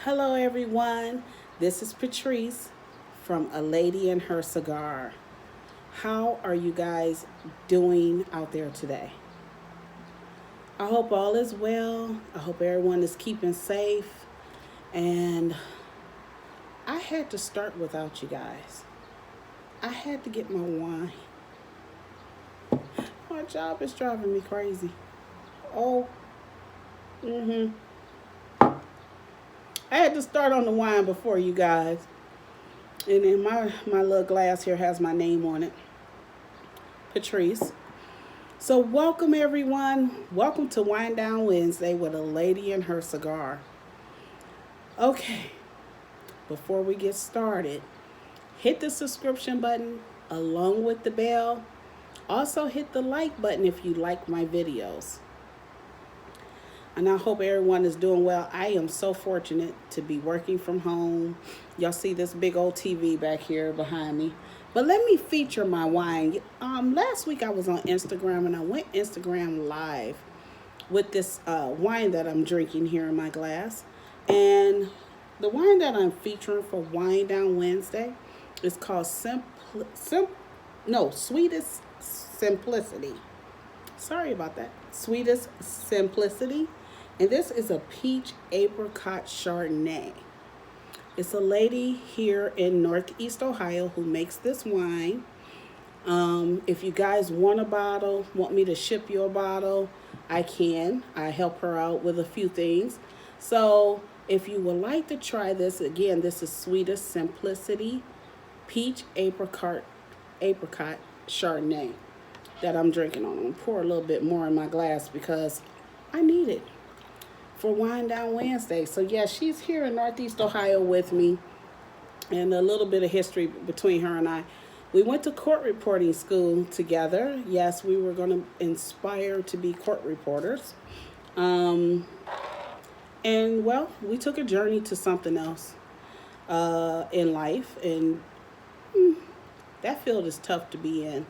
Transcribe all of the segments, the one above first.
Hello, everyone. This is Patrice from A Lady and Her Cigar. How are you guys doing out there today? I hope all is well. I hope everyone is keeping safe. And I had to start without you guys. I had to get my wine. My job is driving me crazy. Oh, mm-hmm. I had to start on the wine before you guys. And then my little glass here has my name on it, Patrice. So welcome everyone. Welcome to Wind Down Wednesday with A Lady and Her Cigar. Okay, before we get started, hit the subscription button along with the bell. Also hit the like button if you like my videos. And I hope everyone is doing well. I am so fortunate to be working from home. Y'all see this big old TV back here behind me. But let me feature my wine. Last week I was on Instagram and I went Instagram live with this wine that I'm drinking here in my glass. And the wine that I'm featuring for Wine Down Wednesday is called Sweetest Simplicity. Sorry about that. Sweetest Simplicity. And this is a peach apricot Chardonnay. It's a lady here in Northeast Ohio who makes this wine. If you guys want a bottle, want me to ship you a bottle, I can. I help her out with a few things. So if you would like to try this, again, this is Sweetest Simplicity Peach Apricot Chardonnay that I'm drinking on. I'm going to pour a little bit more in my glass because I need it for Wine Down Wednesday. So yeah, she's here in Northeast Ohio with me, and a little bit of history between her and I. We went to court reporting school together. Yes, we were going to inspire to be court reporters. And well, we took a journey to something else in life, and that field is tough to be in,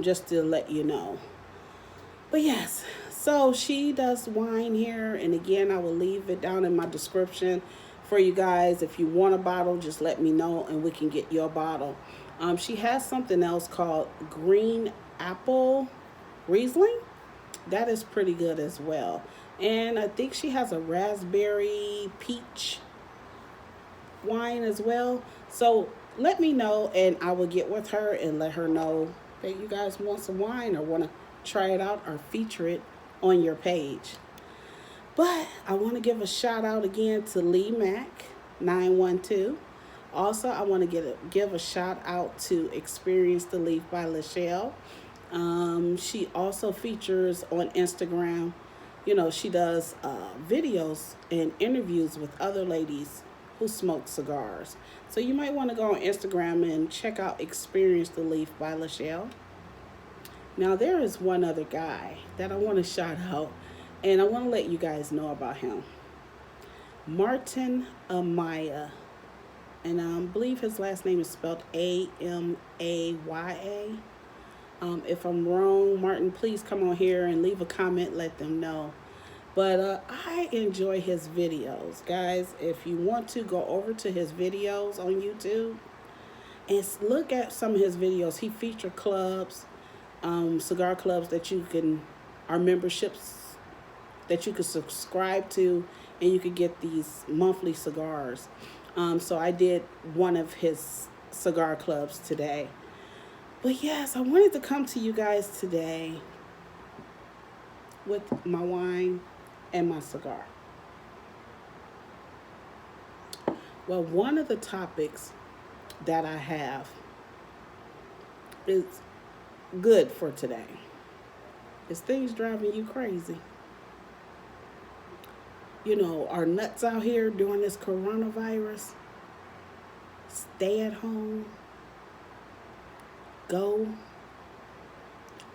just to let you know. But yes, so she does wine here, and again, I will leave it down in my description for you guys. If you want a bottle, just let me know and we can get you a bottle. She has something else called Green Apple Riesling. That is pretty good as well. And I think she has a raspberry peach wine as well. So let me know and I will get with her and let her know that you guys want some wine or want to try it out or feature it on your page. But I want to give a shout out again to Lee Mack 912. Also, I want to give a shout out to Experience the Leaf by Lachelle. She also features on Instagram. You know, she does videos and interviews with other ladies who smoke cigars. So you might want to go on Instagram and check out Experience the Leaf by Lachelle. Now, there is one other guy that I want to shout out, and I want to let you guys know about him. Martin Amaya, and I believe his last name is spelled Amaya. If I'm wrong, Martin, please come on here and leave a comment, let them know. But I enjoy his videos. Guys, if you want to, go over to his videos on YouTube and look at some of his videos. He featured clubs, cigar clubs that you can, are memberships that you can subscribe to, and you could get these monthly cigars. So I did one of his cigar clubs today. But yes, I wanted to come to you guys today with my wine and my cigar. Well, one of the topics that I have is good for today. Is things driving you crazy? You know, are nuts out here during this coronavirus? Stay at home. Go.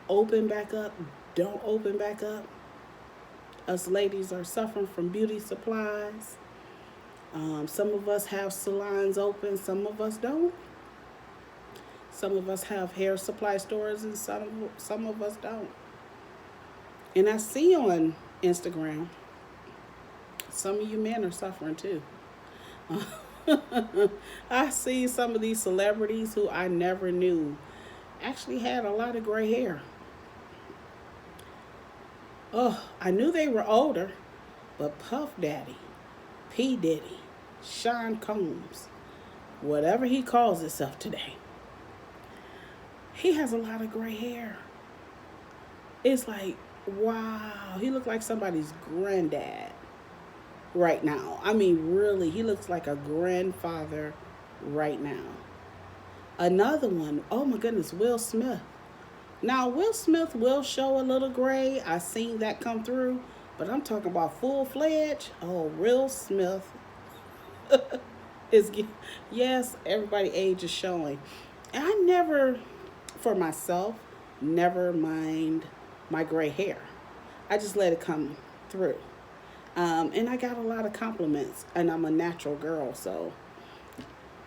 Open back up. Don't open back up. Us ladies are suffering from beauty supplies. Some of us have salons open. Some of us don't. Some of us have hair supply stores and some of us don't. And I see on Instagram, some of you men are suffering too. I see some of these celebrities who I never knew actually had a lot of gray hair. Oh, I knew they were older, but Puff Daddy, P. Diddy, Sean Combs, whatever he calls himself today, he has a lot of gray hair. It's like, wow, he looked like somebody's granddad right now. I mean, really, he looks like a grandfather right now. Another one, oh my goodness, Will Smith. Now, Will Smith will show a little gray. I seen that come through, but I'm talking about full fledged. Oh, Will Smith is, yes, everybody age is showing. I never, for myself, never mind my gray hair. I just let it come through. And I got a lot of compliments, and I'm a natural girl, so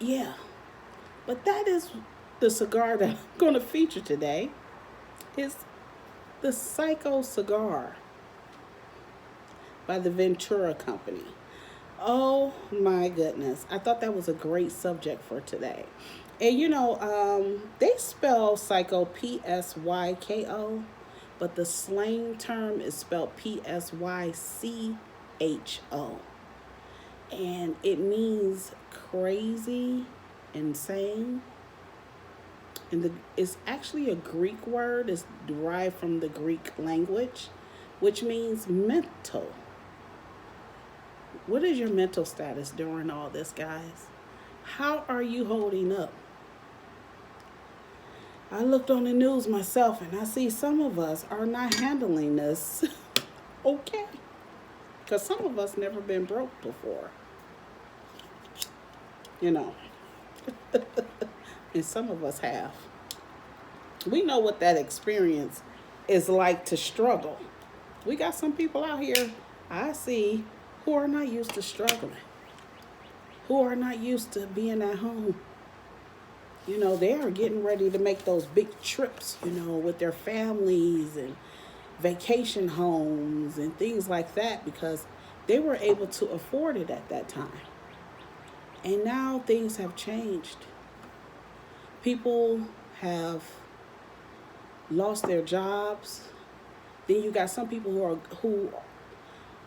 yeah. But that is the cigar that I'm going to feature today. Is the Psycho cigar by the Ventura Company. Oh my goodness. I thought that was a great subject for today. And they spell Psycho Psycho, but the slang term is spelled Psycho. And it means crazy, insane. And it's actually a Greek word. It's derived from the Greek language, which means mental. What is your mental status during all this, guys? How are you holding up? I looked on the news myself, and I see some of us are not handling this okay. Because some of us never been broke before. You know. And some of us have. We know what that experience is like to struggle. We got some people out here I see who are not used to struggling, who are not used to being at home. They are getting ready to make those big trips, with their families and vacation homes and things like that because they were able to afford it at that time. And now things have changed. People have lost their jobs. Then you got some people who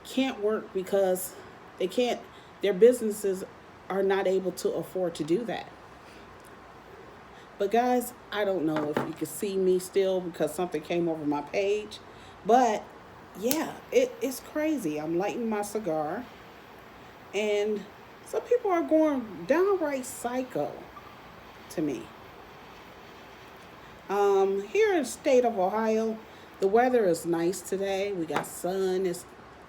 can't work because their businesses are not able to afford to do that. But guys, I don't know if you can see me still because something came over my page. But yeah, it's crazy. I'm lighting my cigar and some people are going downright psycho to me. Here in the state of Ohio, the weather is nice today. We got sun. It's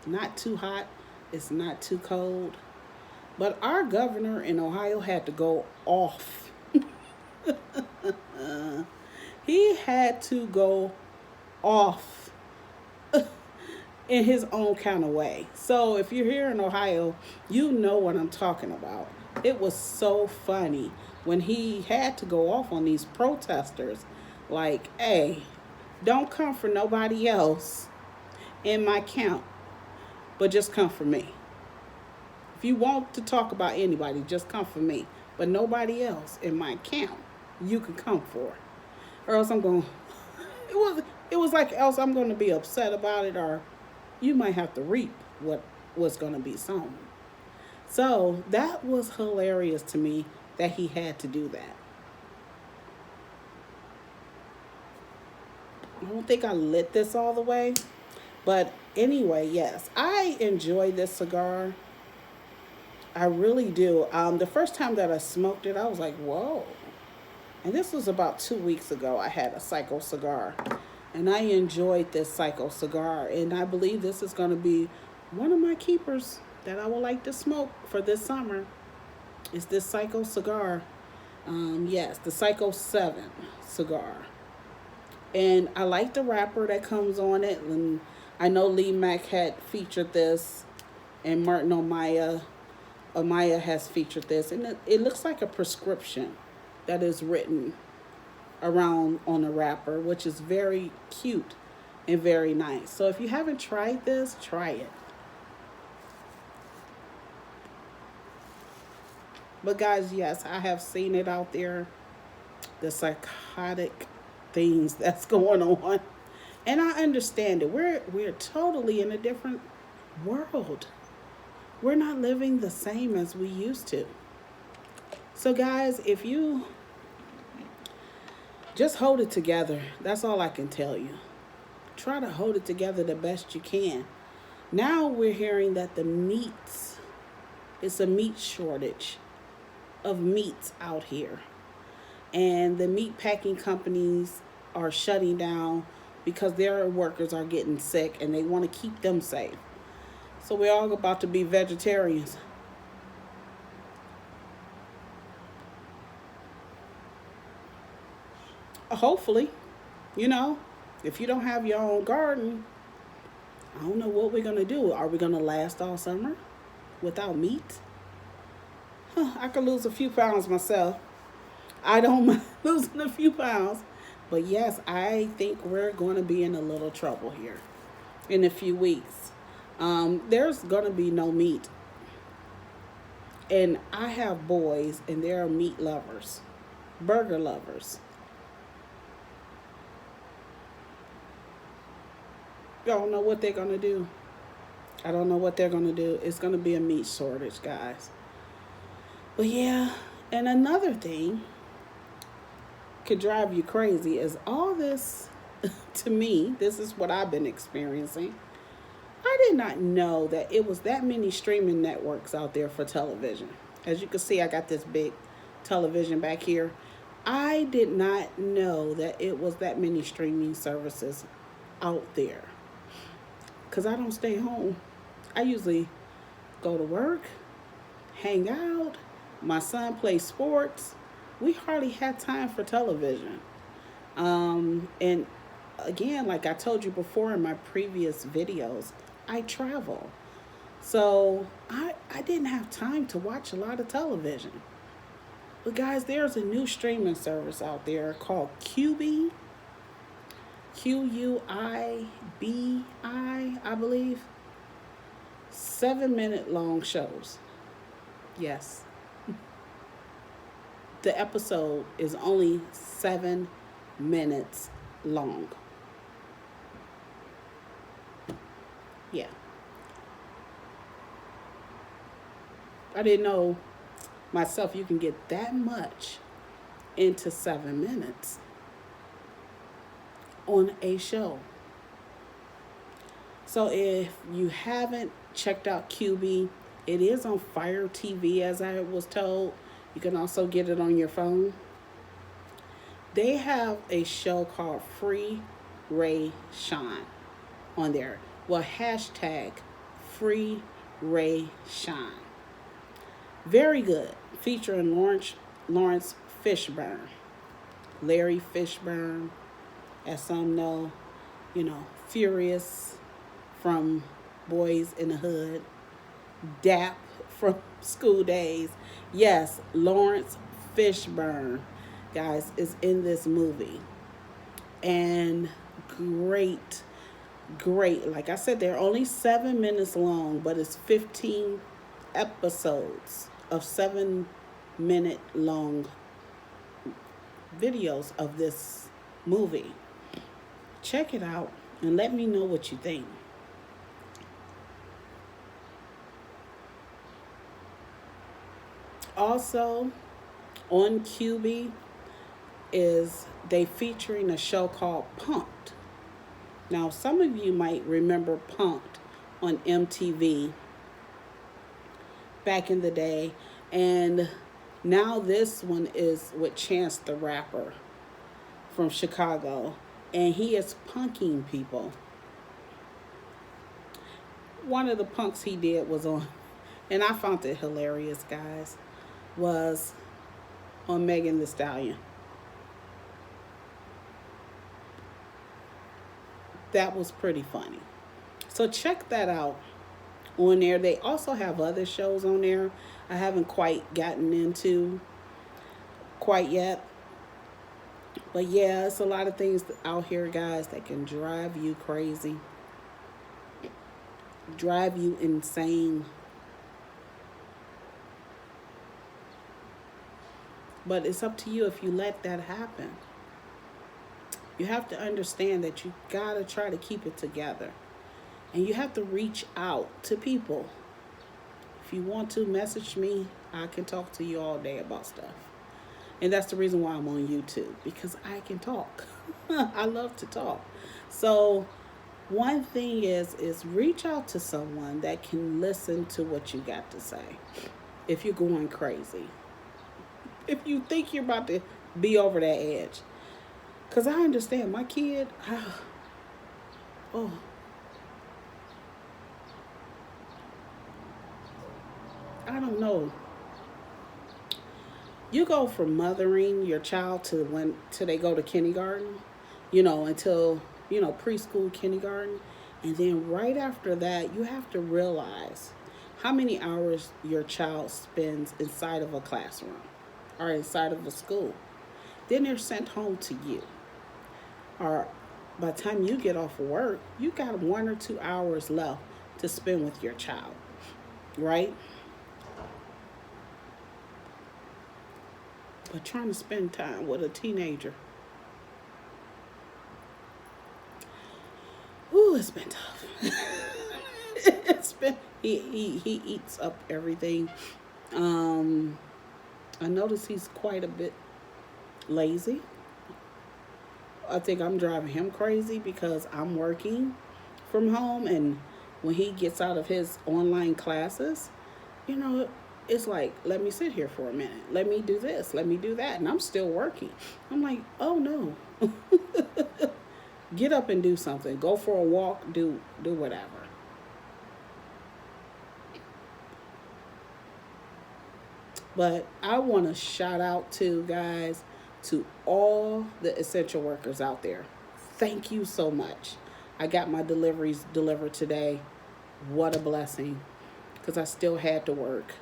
not too hot. It's not too cold. But our governor in Ohio had to go off. He had to go off in his own kind of way. So if you're here in Ohio, you know what I'm talking about. It was so funny when he had to go off on these protesters. Like, hey, don't come for nobody else in my count, but just come for me. If you want to talk about anybody, just come for me. But nobody else in my count, you can come for. Or else I'm going, it was like else I'm going to be upset about it, or you might have to reap what was going to be sown. So that was hilarious to me that he had to do that. I don't think I lit this all the way. But anyway, yes, I enjoy this cigar. I really do. The first time that I smoked it, I was like, whoa. And this was about 2 weeks ago. I had a Psycho cigar. And I enjoyed this Psycho cigar. And I believe this is going to be one of my keepers that I would like to smoke for this summer. Is this Psycho cigar. Yes, the Psycho 7 cigar. And I like the wrapper that comes on it. And I know Lee Mack had featured this. And Martin Amaya has featured this. And it looks like a prescription that is written around on the wrapper, which is very cute and very nice. So if you haven't tried this, try it. But guys, yes, I have seen it out there. The psychotic things that's going on. And I understand it. We're totally in a different world. We're not living the same as we used to. So guys, if you just hold it together, that's all I can tell you. Try to hold it together the best you can. Now we're hearing that it's a meat shortage of meats out here. And the meat packing companies are shutting down because their workers are getting sick and they want to keep them safe. So we're all about to be vegetarians. Hopefully, you know, if you don't have your own garden, I don't know what we're going to do. Are we going to last all summer without meat? I could lose a few pounds myself. I don't mind losing a few pounds. But yes, I think we're going to be in a little trouble here in a few weeks. There's going to be no meat. And I have boys, and they're meat lovers, burger lovers. I don't know what they're going to do. I don't know what they're going to do. It's going to be a meat shortage, guys. But yeah, and another thing could drive you crazy is all this, to me, this is what I've been experiencing. I did not know that it was that many streaming networks out there for television. As you can see, I got this big television back here. I did not know that it was that many streaming services out there. Because I don't stay home. I usually go to work, hang out. My son plays sports. We hardly had time for television. And again, like I told you before in my previous videos, I travel. So I didn't have time to watch a lot of television. But guys, there's a new streaming service out there called QB. QUIBI, I believe. 7-minute long shows. Yes. The episode is only 7 minutes long. Yeah. I didn't know myself you can get that much into 7 minutes on a show. So if you haven't checked out QB, it is on Fire TV, as I was told. You can also get it on your phone. They have a show called Free Ray Shine on there. Well, hashtag Free Ray Shine. Very good. Featuring Lawrence Fishburne. Larry Fishburne, as some know, Furious from Boys in the Hood. Dap from School Days. Yes, Lawrence Fishburne, guys, is in this movie. And great. Like I said, they're only 7 minutes long, but it's 15 episodes of 7-minute long videos of this movie. Check it out and let me know what you think. Also, on QB is they featuring a show called Punk'd. Now, some of you might remember Punk'd on MTV back in the day. And now this one is with Chance the Rapper from Chicago. And he is punking people. One of the punks he did was on, and I found it hilarious, guys, was on Megan Thee Stallion. That was pretty funny. So check that out on there. They also have other shows on there I haven't quite gotten into quite yet. But yeah, it's a lot of things out here, guys, that can drive you crazy. Drive you insane. But it's up to you if you let that happen. You have to understand that you gotta try to keep it together. And you have to reach out to people. If you want to message me, I can talk to you all day about stuff. And that's the reason why I'm on YouTube, because I can talk. I love to talk. So one thing is reach out to someone that can listen to what you got to say. If you're going crazy, if you think you're about to be over that edge, because I understand my kid. Oh, I don't know. You go from mothering your child to when till they go to kindergarten, until preschool, kindergarten, and then right after that, you have to realize how many hours your child spends inside of a classroom or inside of a school. Then they're sent home to you, or by the time you get off of work, you got 1 or 2 hours left to spend with your child, right? But trying to spend time with a teenager, ooh, it's been tough. It's been he eats up everything. I notice he's quite a bit lazy. I think I'm driving him crazy because I'm working from home, and when he gets out of his online classes, you know, it's like, let me sit here for a minute. Let me do this. Let me do that. And I'm still working. I'm like, oh no. Get up and do something. Go for a walk. Do whatever. But I want to shout out to guys, to all the essential workers out there. Thank you so much. I got my deliveries delivered today. What a blessing. Because I still had to work.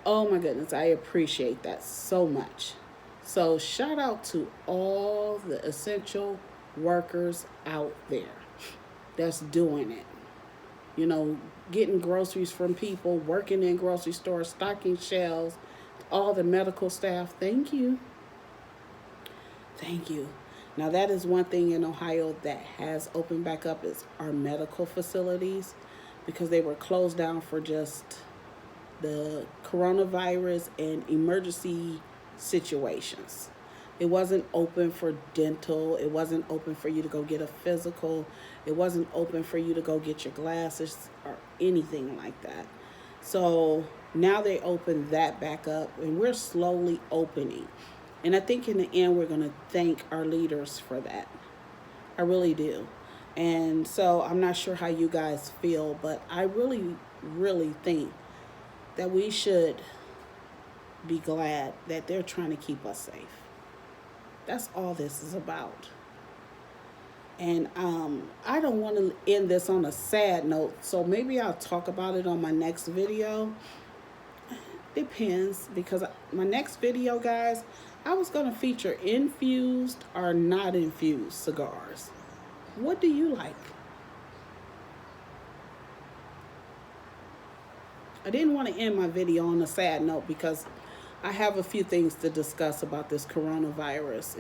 Oh my goodness, I appreciate that so much. So shout out to all the essential workers out there that's doing it. Getting groceries from people, working in grocery stores, stocking shelves, all the medical staff. Thank you. Thank you. Now that is one thing in Ohio that has opened back up is our medical facilities, because they were closed down for just the coronavirus and emergency situations. It wasn't open for dental. It wasn't open for you to go get a physical. It wasn't open for you to go get your glasses or anything like that. So now they opened that back up, and we're slowly opening. And I think in the end, we're going to thank our leaders for that. I really do. And so I'm not sure how you guys feel, but I really, really think that we should be glad that they're trying to keep us safe. That's all this is about. And I don't want to end this on a sad note, so maybe I'll talk about it on my next video. Depends, because my next video, guys, I was going to feature infused or not infused cigars. What do you like? I didn't want to end my video on a sad note because I have a few things to discuss about this coronavirus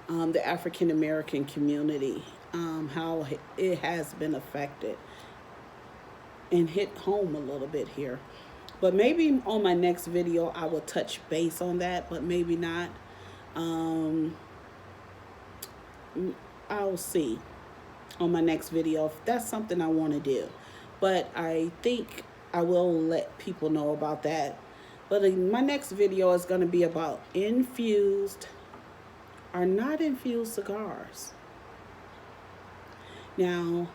and the African American community, how it has been affected and hit home a little bit here. But maybe on my next video I will touch base on that, but maybe not. I'll see on my next video if that's something I want to do. But I think I will let people know about that. But my next video is going to be about infused or not infused cigars. Now,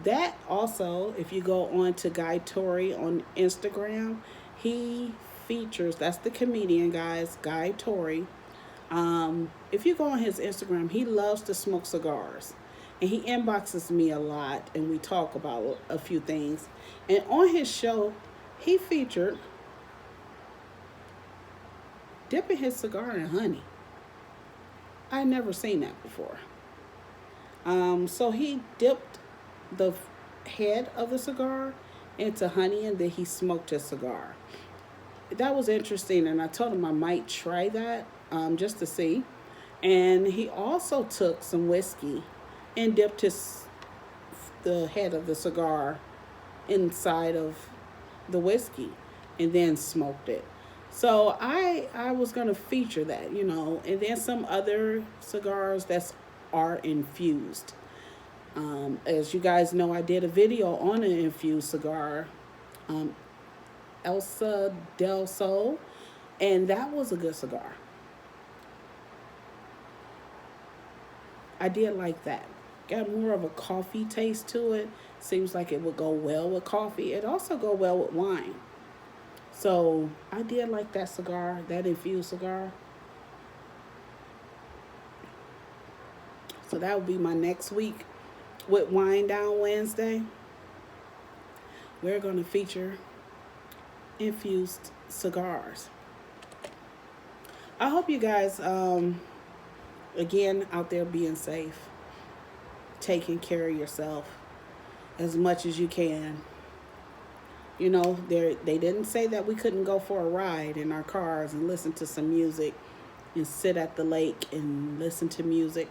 that also, if you go on to Guy Torrey on Instagram, he features, that's the comedian, guys, Guy Torrey. If you go on his Instagram, he loves to smoke cigars. And he inboxes me a lot, and we talk about a few things. And on his show, he featured dipping his cigar in honey. I never seen that before. So he dipped the head of the cigar into honey, and then he smoked his cigar. that was interesting, and I told him I might try that just to see. And he also took some whiskey and dipped the head of the cigar inside of the whiskey and then smoked it. So I was gonna feature that, you know, and then some other cigars that are infused. As you guys know, I did a video on an infused cigar, um, Elsa del Sol, and that was a good cigar. I did like that. Got more of a coffee taste to it. Seems like it would go well with coffee. It also go well with wine. So I did like that cigar, that infused cigar. So that would be my next week with Wine Down Wednesday. We're going to feature infused cigars. I hope you guys, again, out there being safe, taking care of yourself as much as you can. You know, they didn't say that we couldn't go for a ride in our cars and listen to some music and sit at the lake and listen to music.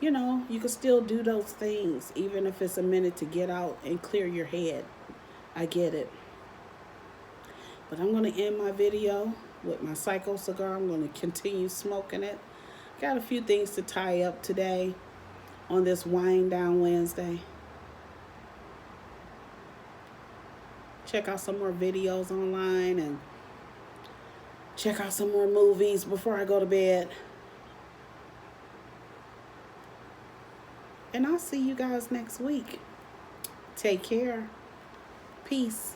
You know, you can still do those things, even if it's a minute to get out and clear your head. I get it. But I'm going to end my video with my Psycho cigar. I'm going to continue smoking it. Got a few things to tie up today on this Wind Down Wednesday. Check out some more videos online and check out some more movies before I go to bed. And I'll see you guys next week. Take care. Peace.